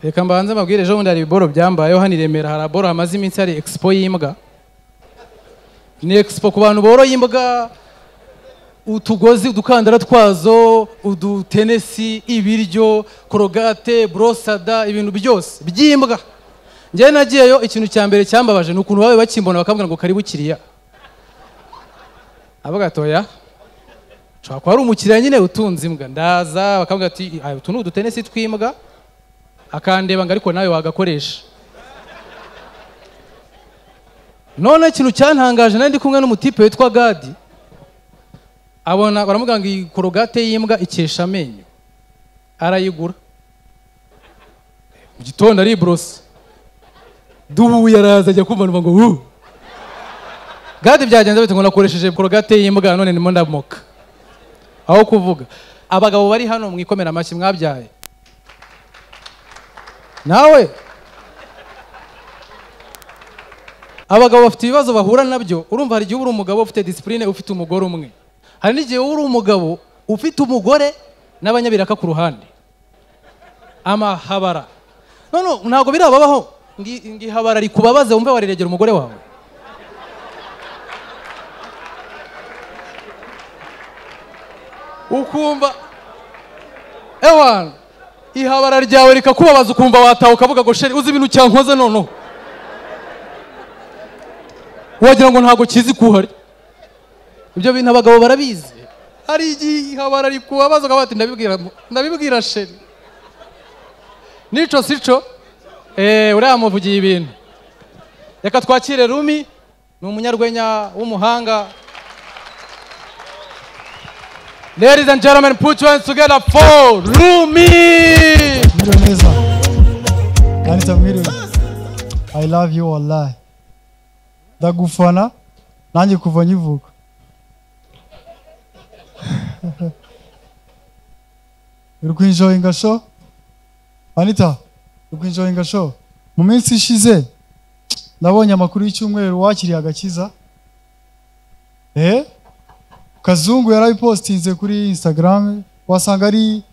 Reka mbanze mabwire ejo bundi hari ibiboro byambayeho hano i Remera hari aboro hamaze iminsi hari expo y'imbwa. Ni expo ku bantu boroye imbwa, utugozi udukandara twazo, udutenesi, ibiryo, korogate, brosada, ibintu byose by'imbwa. Njye nagiyeyo ikintu cya mbere cyambabaje nukuntu babe bakimbona bakambwira ngo karibu kiriya. Abagatoya Chwa kwa ari umukiriya nyine utunze imbwa ndaza bakambwira ati utu ni udutenesi twimbwa akandeba ngo ariko nawe wagakoresha. None ikintu cyantangaje nari ndi kumwe n'umutipe witwa Gadi abona baramubwira ngo ikorogate y'imbwa ikesha amenyo arayigura mu gitondo ari brosse duhuye araza ajya kumva ngo Gadi byagenze bite ngo nakoresheje korogate y'imbwa none ndimo ndamoka aho kuvuga. Abagabo bari hano mwikomera amashyi mwabyaye nawe. Abagabo bafite ibibazo bahura nabyo. Urumva hari igihe uri umugabo ufite discipline ufite umugore umwe, hari n'igihe uri umugabo ufite umugore n'abanyabiraka ku ruhande amahabara. None ntago birababaho ngihabara rikubabaze wumve wariregera umugore wawe. Ukumva ewan ihabara ryawe rikakubabaza ukumva wataha ukavuga ngo sheri uzi ibintu cyankoze noneho wagira ngo ntago kizi kuhari. Ibyo bintu abagabo barabizi. Hari igihe ihabara rikubabaza ukavuga ati ndabibwira sheri nico sico uriya muvugiye ibintu. Reka twakire Rumi, ni umunyarwenya w'umuhanga. Ladies and gentlemen, put your hands together for Rumi. I love you wallahi. Ndagufana nanjye kuva nyivuka. Uri enjoying show? Anita, uri enjoying show? Mu minsi ishize nabonye amakuru y'icyumweru wakiriye agakiza. Kazungu yarabipostinze kuri Instagram, wasanga ari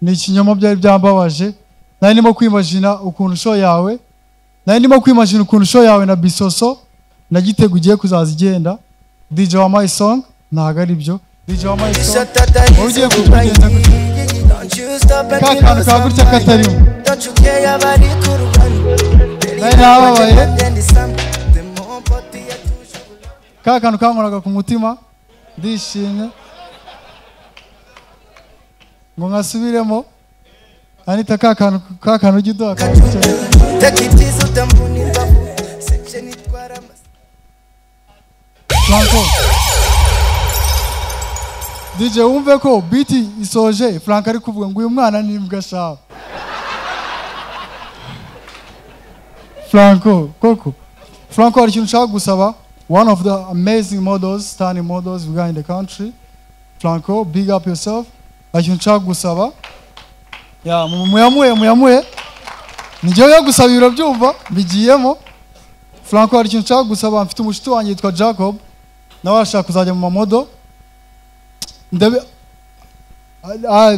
ni ikinyoma byari byambabaje. Nari ndimo kwimagina ukuntu show yawe, na Bisoso na Gitego ugiye kuzaza igenda. DJ wa My Song ntago ari byo. DJ wa My Song ugiye kugenda kakana kagutya katarimo. Kakana kankoraga ku mutima ndishimye ngo nkasubiremo. Anita kakana ugidoha Franco DJ wumve ko beat isoje Franco ari kuvuga ngo uyu mwana ni imbwa shaho. Franco ari ikintu nshaka gusaba. One of the amazing models, stunning models we got in the country. Franco, big up yourself. Ari ikintu nshaka gusaba. Ya muyamuye nijye yo gusaba ibiro byumva bigiyemo. Franco ari ikintu nshaka gusaba. Mfite umushiti wanjye yitwa Jacob nawe ashaka kuzajya mu mamodo.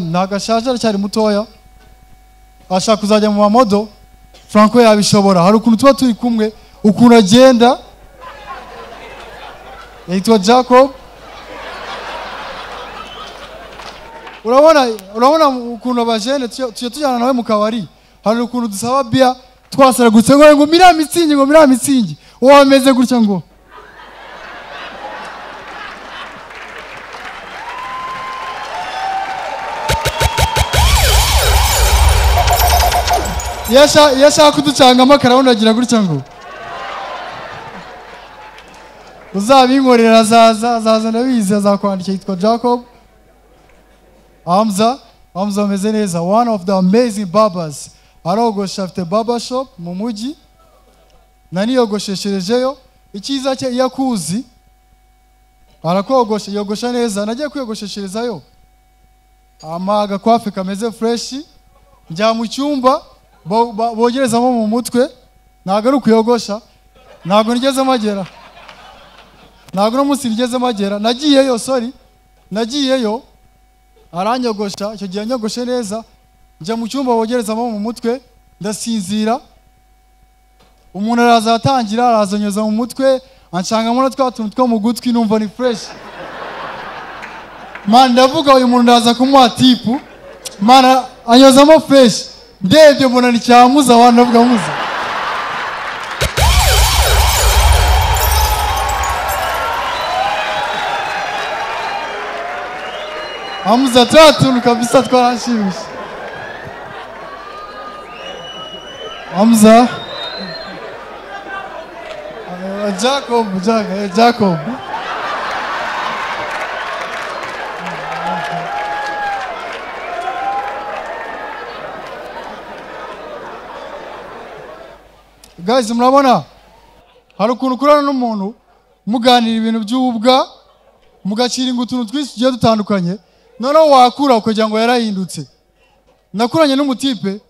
Nagashaje aracyari mutoya ashaka kuzajya mu mamodo. Franco yabishobora. Hari ukuntu tuba turi kumwe ukuntu agenda. Yitwa Jacob. Urabona ukuntu abajene tujyana nawe mu kabari. Hari ukuntu dusaba bia twasaragutse ngo mira mitsingi wameze gutya ngo yashaka kuducangamo karawunagira gutya ngo uzabinkorera azaza ndabizi azakwandika. Yitwa Jacob. Hamza ameze neza. One of the amazing barbers. Arogosha afite barber shop mu mujyi. Naniyogoshesherejeyo. Icyiza cye yakuzi arakogosha yogosha neza. Nagiye kwiyogoshesherezayo amaga kwafe kameze fresh. Njya mu cyumba bogerezamo mu mutwe. Ntago ari kuyogosha. Ntago nigeze magera. Ntago no munsi nigeze magera. Nagiyeyo aranyogosha. Icyo gihe nyogoshe neza. Njya mu cyumba bogerezamo mu mutwe. ndasinzira umuntu araza atangira arazanyoza mu mutwe anshangamo na twa tuntu two mu gutwi numva ni fresh man ndavuga uyu muntu ndaza kumuha tipu man anyozamo fresh ndebye mbona ni cyamuza abantu ndavuga muza amuza tatu kabisa twarashimisha Hamza Jacob guys murabona hari ukuntu kurana n'umuntu muganira ibintu by'ubwa mugaciringa utuntu twinshi tugiye dutandukanye noneho wakura ukagira ngo yarahindutse nakuranye n'umutipe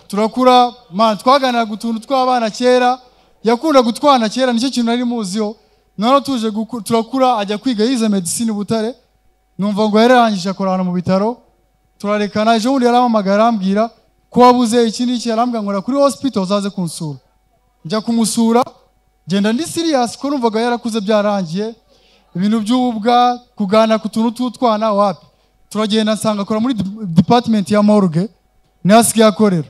turakura man twaganiraga utuntu tw'abana kera yakunda gutwana kera nicyo kintu nari muziho noneho tuje turakura ajya kwiga yize medicine Butare numva ngo yararangije akorana mu bitaro turarekana ejo bundi yaramamagara arambwira ko wabuze iki n'iki yarambwira ngo kuri hospital uzaze kunsura njya kumusura genda ndi serious ko numvaga yarakuze byarangiye ibintu by'ubwa kugana ku tuntu tw'utwana wapi turagenda nsanga akora muri department ya morgue nasigaye akorera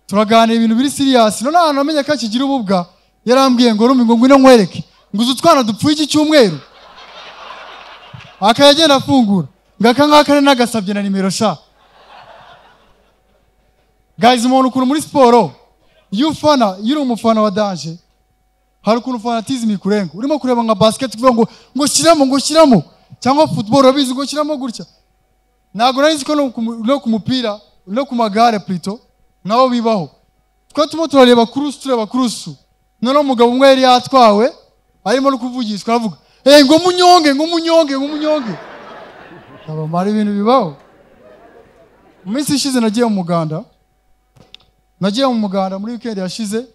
turaganira ibintu biri serious none ahantu amenye ko akigira ububwa yarambwiye ngo rumi ngo ngwino nkwereke ngo uzutwana dupfuye iki cyumweru akayagenda afungura ngaka ngaka nagasabye na nimero sha guys umuntu ukuru muri sport yuri umufana wa danger hari ukuntu fanatism ikurenga urimo kureba nka basket kuvuga ngo shiramo cyangwa football urabizi ngo shiramo gutya ntago nari ko no ku mupira no ku magare plito naho bibaho twa tumo turareba kurusu none umugabo umwe yari yatwawe arimo no kuvugishwa aravuga ngo munyonge aba mari ibintu bibaho mu minsi ishize nagiye mu muganda muri weekend yashize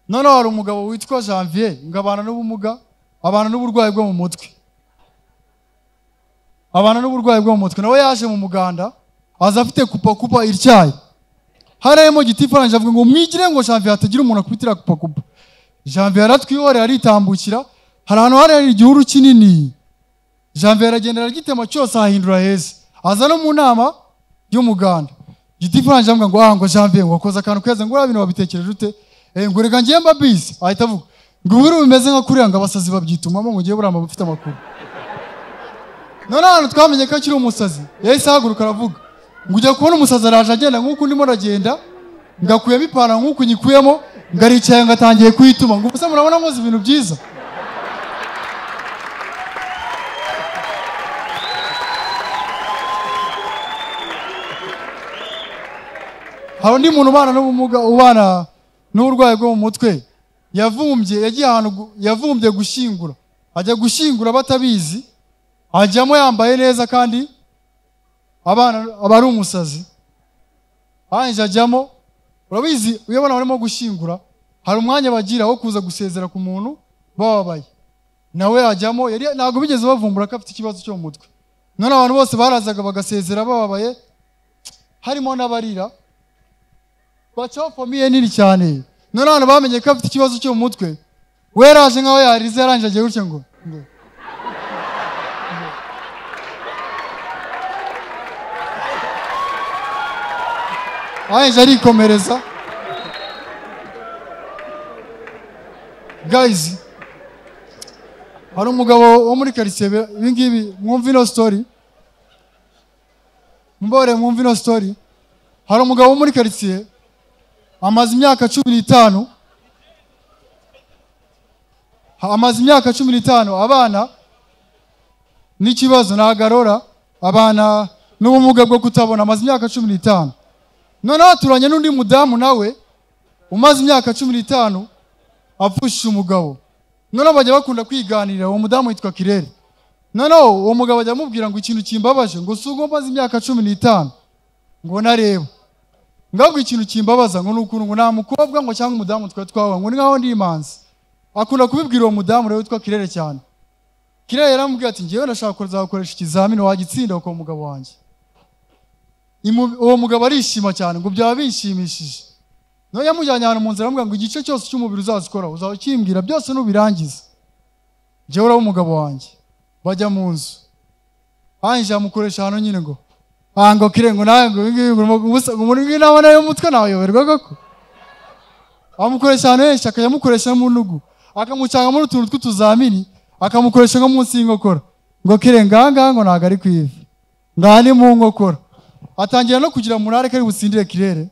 none hari umugabo witwa Janvier ngabana n'ubumuga abana n'uburwayi bwo mu mutwe nawe yaje mu muganda aza afite kupa ircyayi harayemo giti faranje avuga ngo mwigire ngo Janvier atagira umuntu akubitira kupa Janvier aratwihore aritambukira hari ahantu hari igihuru kinini Janvier aragendera gitema cyose ahindura heza aza no mu nama y'umuganda giti faranje avuga ngo Janvier ngo akoza akantu keza ngo urabintu babitekereje ute ngo reka ngiye mbabisi ahita avuga ngo biri bimeze nka kuriya ngo abasazi babyitumamo ngo ngiye buramba bafite amakuru none hano twamenye ko akiri umusazi yahise ahaguruka aravuga ngo ujya kubona umusazi araje agenda nk'uko ndimo aragenda ngakuyemo ipantaro nk'uko nyikuyemo ngaricaye ngatangiye kuyituma ngo ubusa murabona nkoze ibintu byiza hari undi muntu ubana n'ubumuga ubana n'uburwayi bwo mu mutwe yavumbye gushyingura ajya gushyingura batabizi ajyamo yambaye neza kandi abana abari umusazi anje ajyamo urabizi uyabona barimo gushyingura hari umwanya bagira wo kuza gusezera ku muntu bababaye nawe ajyamo ntago bigeze bavumbura ko afite ikibazo cyo mu mutwe none abantu bose barazaga bagasezera bababaye harimo n'abarira bacaho famiye nini cyane none abantu bamenye ko afite ikibazo cyo mu mutwe we yaraje nkaho yarize yarangije agiye gutya ngo aje arikomereza guys hari umugabo wo muri quartier ibingibi mwumva ino story mwumva ino story hari umugabo wo muri quartier amaze imyaka 15 abana n'ikibazo nagarora abana n'ubumuga bwo kutabona amaze imyaka 15 none aturanye n'undi mudamu nawe umaze imyaka 15 apfushije umugabo none bajya bakunda kwiganirira uwo mudamu yitwa Kirere none uwo mugabo ajya amubwira ngo ikintu kimbabaje ngo sugo maze imyaka 15 ngo nareba ngabwo ikintu kimbabaza ngo nukuntu ngo nta mukobwa ngo cyangwa umudamu twawe ngo ni ngaho ndi imanzi akunda kubibwira uwo mudamu rero witwa Kirere cyane Kirere yaramubwiye ati ngiye ndashaka kuzakoresha ikizamini wagitsinda uko umugabo wanjye uwo mugabo arishima cyane ngo byaba binshimishije no yamujyanye ahantu mu nzira aramubwira ngo igice cyose cy'umubiri uzazikora uzakimbwira byose nubirangiza jewe uraho umugabo wanjye bajya mu nzu anje amukoresha hano nyine ngo ngo kirengo nango umuntu nabona yo mutwe nayoberwa koko amukoresha hano henshi akayamukoresha mu ntugu akamucanga muri utuntu tw'utuzamini akamukoresha nko munsi y'inkokora ngo kirenga ngo ntago ari kwivi ngani mu nkokora atangira no kugira murare kari busindire kirere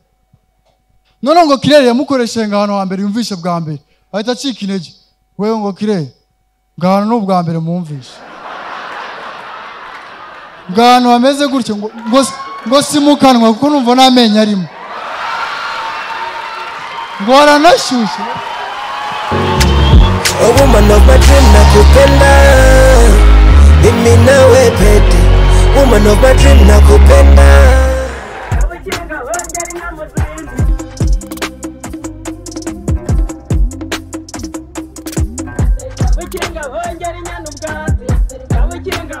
none ngo kirere yamukoresha ngahano hambere yumvishe bwa mbere ahita acika intege wewe ngo kirere ngahano no bwa mbere mumvishe ngahano hameze gutyo ngo simukanwa kuko numva namenye arimo ngo aranashyushye woman of my dream nakupenda mimi nawe pete woman of my dream nakupenda Kabukinga hongera inyana ubwatsi Kabukinga